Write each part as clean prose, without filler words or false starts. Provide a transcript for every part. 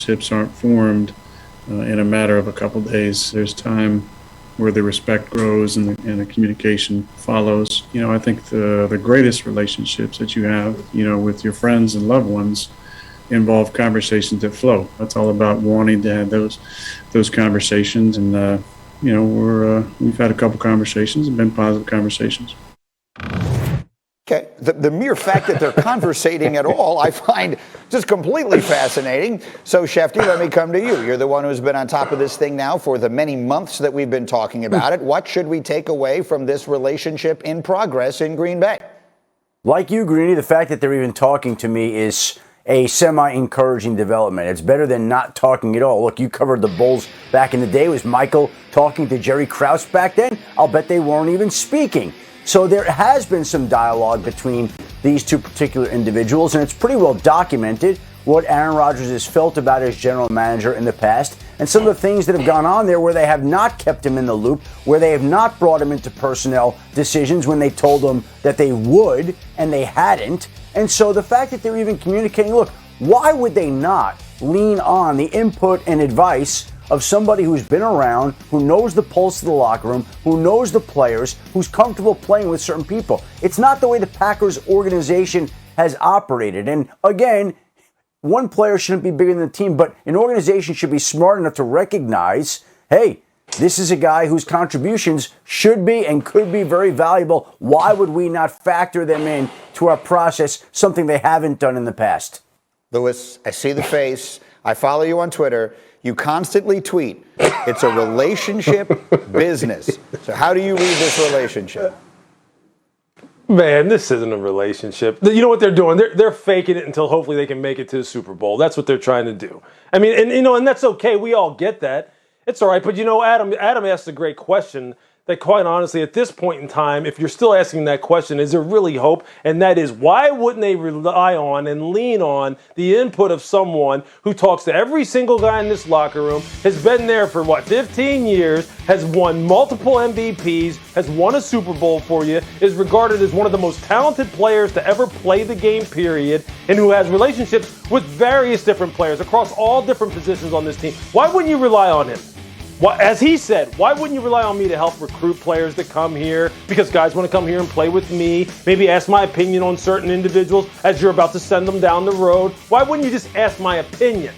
Relationships aren't formed in a matter of a couple days. There's time where the respect grows and the communication follows. I think the greatest relationships that you have, with your friends and loved ones involve conversations that flow. That's all about wanting to have those conversations. And, we've had a couple conversations and been positive conversations. Okay, the mere fact that they're conversating at all, I find just completely fascinating. So, Shefty, let me come to you. You're the one who's been on top of this thing now for the many months that we've been talking about it. What should we take away from this relationship in progress in Green Bay? Like you, Greeny, the fact that they're even talking to me is a semi-encouraging development. It's better than not talking at all. Look, you covered the Bulls back in the day. Was Michael talking to Jerry Krause back then? I'll bet they weren't even speaking. So there has been some dialogue between these two particular individuals, and it's pretty well documented what Aaron Rodgers has felt about his general manager in the past and some of the things that have gone on there where they have not kept him in the loop, where they have not brought him into personnel decisions when they told him that they would and they hadn't. And so the fact that they're even communicating, look, why would they not lean on the input and advice of somebody who's been around, who knows the pulse of the locker room, who knows the players, who's comfortable playing with certain people? It's not the way the Packers organization has operated. And again, one player shouldn't be bigger than the team, but an organization should be smart enough to recognize, hey, this is a guy whose contributions should be and could be very valuable. Why would we not factor them in to our process, something they haven't done in the past? Louis, I see the face. I follow you on Twitter. You constantly tweet. It's a relationship business. So how do you read this relationship? Man, this isn't a relationship. You know what they're doing? They're faking it until hopefully they can make it to the Super Bowl. That's what they're trying to do. I mean, and that's okay. We all get that. It's all right. But Adam asked a great question that, quite honestly, at this point in time, if you're still asking that question, is there really hope? And that is, why wouldn't they rely on and lean on the input of someone who talks to every single guy in this locker room, has been there for, 15 years, has won multiple MVPs, has won a Super Bowl for you, is regarded as one of the most talented players to ever play the game, period, and who has relationships with various different players across all different positions on this team? Why wouldn't you rely on him? As he said, why wouldn't you rely on me to help recruit players that come here? Because guys want to come here and play with me. Maybe ask my opinion on certain individuals as you're about to send them down the road. Why wouldn't you just ask my opinion?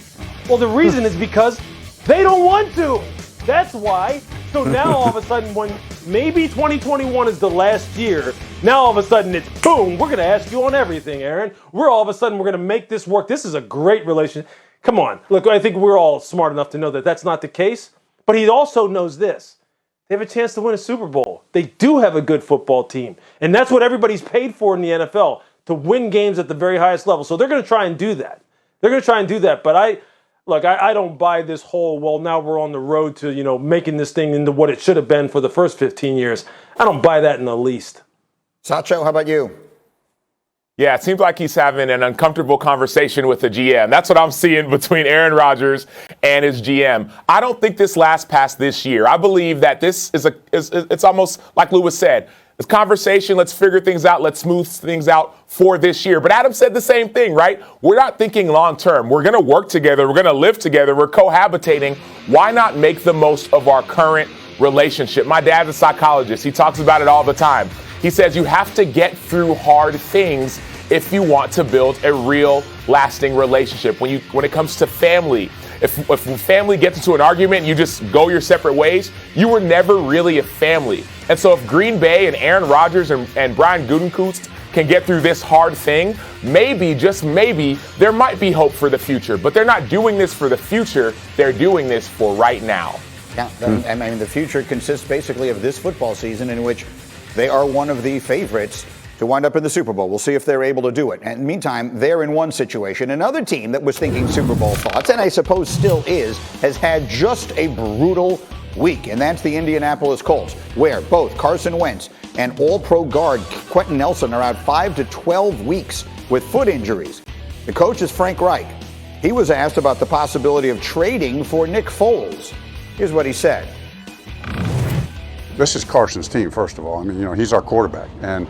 Well, the reason is because they don't want to. That's why. So now all of a sudden, when maybe 2021 is the last year, now all of a sudden it's boom, we're going to ask you on everything, Aaron. We're going to make this work. This is a great relationship. Come on. Look, I think we're all smart enough to know that that's not the case. But he also knows this. They have a chance to win a Super Bowl. They do have a good football team. And that's what everybody's paid for in the NFL, to win games at the very highest level. So they're going to try and do that. But I don't buy this whole, well, now we're on the road to, making this thing into what it should have been for the first 15 years. I don't buy that in the least. Sacho, how about you? Yeah, it seems like he's having an uncomfortable conversation with the GM. That's what I'm seeing between Aaron Rodgers and his GM. I don't think this lasts past this year. I believe that this is it's almost like Louis said. It's conversation. Let's figure things out. Let's smooth things out for this year. But Adam said the same thing, right? We're not thinking long term. We're going to work together. We're going to live together. We're cohabitating. Why not make the most of our current relationship? My dad's a psychologist. He talks about it all the time. He says you have to get through hard things if you want to build a real lasting relationship. When it comes to family, if family gets into an argument and you just go your separate ways, you were never really a family. And so if Green Bay and Aaron Rodgers and Brian Gutekunst can get through this hard thing, maybe, just maybe, there might be hope for the future. But they're not doing this for the future. They're doing this for right now. Yeah, I mean, the future consists basically of this football season in which they are one of the favorites to wind up in the Super Bowl. We'll see if they're able to do it. And meantime, they're in one situation. Another team that was thinking Super Bowl thoughts, and I suppose still is, has had just a brutal week, and that's the Indianapolis Colts, where both Carson Wentz and All-Pro guard Quentin Nelson are out 5 to 12 weeks with foot injuries. The coach is Frank Reich. He was asked about the possibility of trading for Nick Foles. Here's what he said. This is Carson's team, first of all. I mean, he's our quarterback, and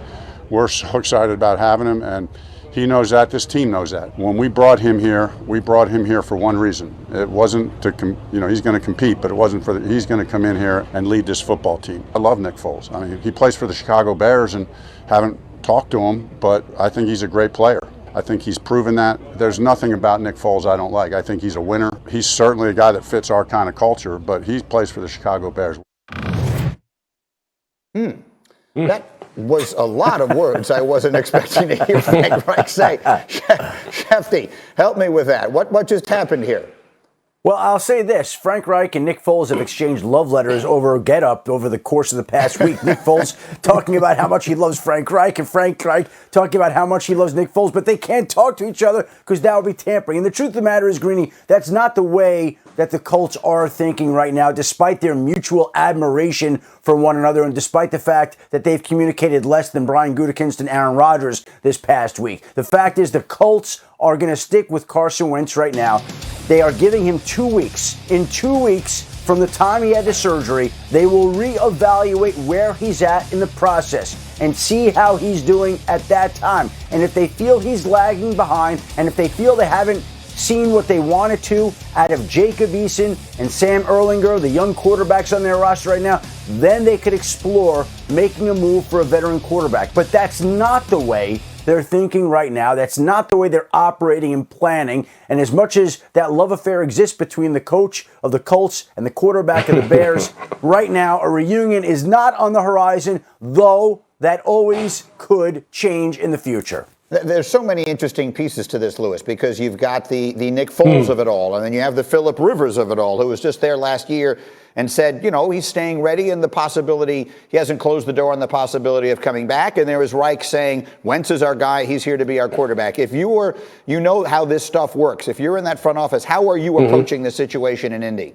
we're so excited about having him. And, He knows that. This team knows that. When we brought him here for one reason. It wasn't to, he's going to compete, but it wasn't for he's going to come in here and lead this football team. I love Nick Foles. I mean, he plays for the Chicago Bears and haven't talked to him, but I think he's a great player. I think he's proven that. There's nothing about Nick Foles I don't like. I think he's a winner. He's certainly a guy that fits our kind of culture, but he plays for the Chicago Bears. That was a lot of words I wasn't expecting to hear Frank Reich say. Shefty, help me with that. What just happened here? Well, I'll say this. Frank Reich and Nick Foles have exchanged love letters over Get Up over the course of the past week. Nick Foles talking about how much he loves Frank Reich, and Frank Reich talking about how much he loves Nick Foles, but they can't talk to each other because that would be tampering. And the truth of the matter is, Greeny, that's not the way that the Colts are thinking right now, despite their mutual admiration for one another and despite the fact that they've communicated less than Brian Gutekunst and Aaron Rodgers this past week. The fact is the Colts are going to stick with Carson Wentz right now. They are giving him 2 weeks. In 2 weeks from the time he had the surgery, they will reevaluate where he's at in the process and see how he's doing at that time. And if they feel he's lagging behind, and if they feel they haven't seen what they wanted to out of Jacob Eason and Sam Erlinger, the young quarterbacks on their roster right now, then they could explore making a move for a veteran quarterback. But that's not the way they're thinking right now. That's not the way they're operating and planning. And as much as that love affair exists between the coach of the Colts and the quarterback of the Bears, right now a reunion is not on the horizon, though that always could change in the future. There's so many interesting pieces to this, Lewis, because you've got the Nick Foles of it all, and then you have the Phillip Rivers of it all, who was just there last year and said, he's staying ready and the possibility, he hasn't closed the door on the possibility of coming back. And there was Reich saying, Wentz is our guy, he's here to be our quarterback. If you were, how this stuff works. If you're in that front office, how are you approaching the situation in Indy?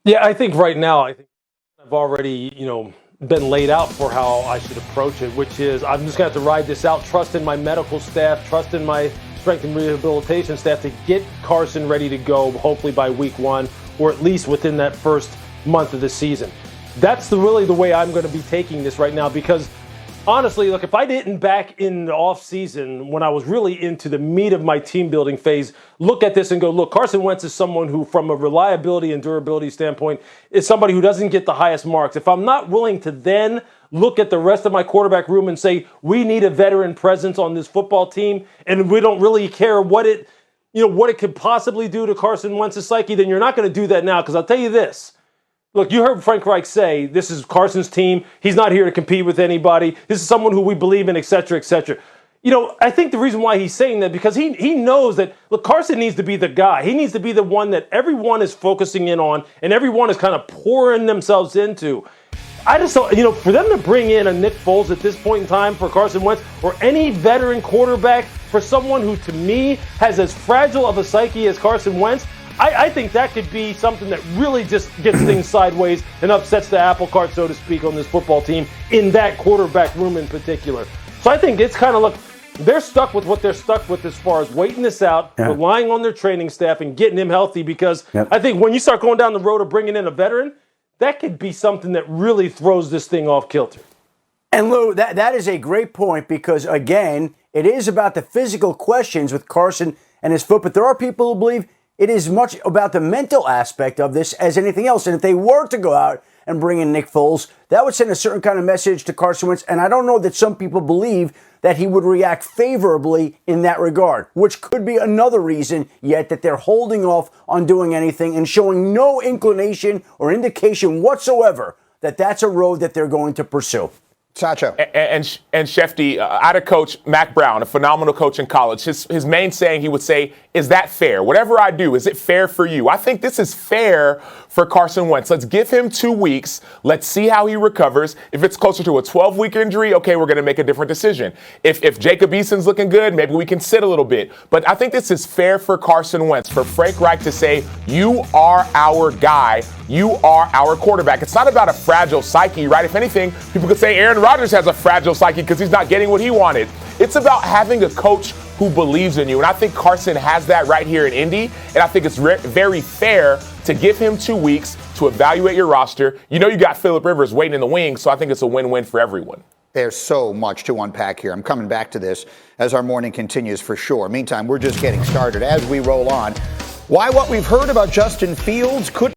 Yeah, I think right now, I've already, been laid out for how I should approach it, which is I'm just going to have to ride this out, trust in my medical staff, trust in my strength and rehabilitation staff to get Carson ready to go, hopefully by week 1, or at least within that first month of the season. That's really the way I'm going to be taking this right now, because honestly, look, if I didn't back in the offseason when I was really into the meat of my team building phase, look at this and go, look, Carson Wentz is someone who, from a reliability and durability standpoint, is somebody who doesn't get the highest marks. If I'm not willing to then look at the rest of my quarterback room and say, we need a veteran presence on this football team, and we don't really care what it could possibly do to Carson Wentz's psyche, then you're not going to do that now, because I'll tell you this. Look, you heard Frank Reich say, this is Carson's team. He's not here to compete with anybody. This is someone who we believe in, et cetera, et cetera. I think the reason why he's saying that, because he knows that, look, Carson needs to be the guy. He needs to be the one that everyone is focusing in on and everyone is kind of pouring themselves into. I just thought, for them to bring in a Nick Foles at this point in time for Carson Wentz, or any veteran quarterback for someone who, to me, has as fragile of a psyche as Carson Wentz, I think that could be something that really just gets things sideways and upsets the apple cart, so to speak, on this football team in that quarterback room in particular. So I think it's kind of, look, they're stuck with what they're stuck with as far as waiting this out, relying on their training staff and getting him healthy, because I think when you start going down the road of bringing in a veteran, that could be something that really throws this thing off kilter. And Lou, that is a great point, because, again, it is about the physical questions with Carson and his foot, but there are people who believe it is much about the mental aspect of this as anything else. And if they were to go out and bring in Nick Foles, that would send a certain kind of message to Carson Wentz. And I don't know that some people believe that he would react favorably in that regard, which could be another reason yet that they're holding off on doing anything and showing no inclination or indication whatsoever that that's a road that they're going to pursue. Sacho. And Shefty, I had a coach, Mac Brown, a phenomenal coach in college. His main saying, he would say, is that fair? Whatever I do, is it fair for you? I think this is fair for Carson Wentz. Let's give him 2 weeks. Let's see how he recovers. If it's closer to a 12-week injury, okay, we're going to make a different decision. If Jacob Eason's looking good, maybe we can sit a little bit. But I think this is fair for Carson Wentz, for Frank Reich to say, you are our guy. You are our quarterback. It's not about a fragile psyche, right? If anything, people could say Aaron Rodgers has a fragile psyche because he's not getting what he wanted. It's about having a coach who believes in you. And I think Carson has that right here in Indy. And I think it's very fair to give him 2 weeks to evaluate your roster. You got Phillip Rivers waiting in the wings, so I think it's a win-win for everyone. There's so much to unpack here. I'm coming back to this as our morning continues for sure. Meantime, we're just getting started as we roll on. Why what we've heard about Justin Fields could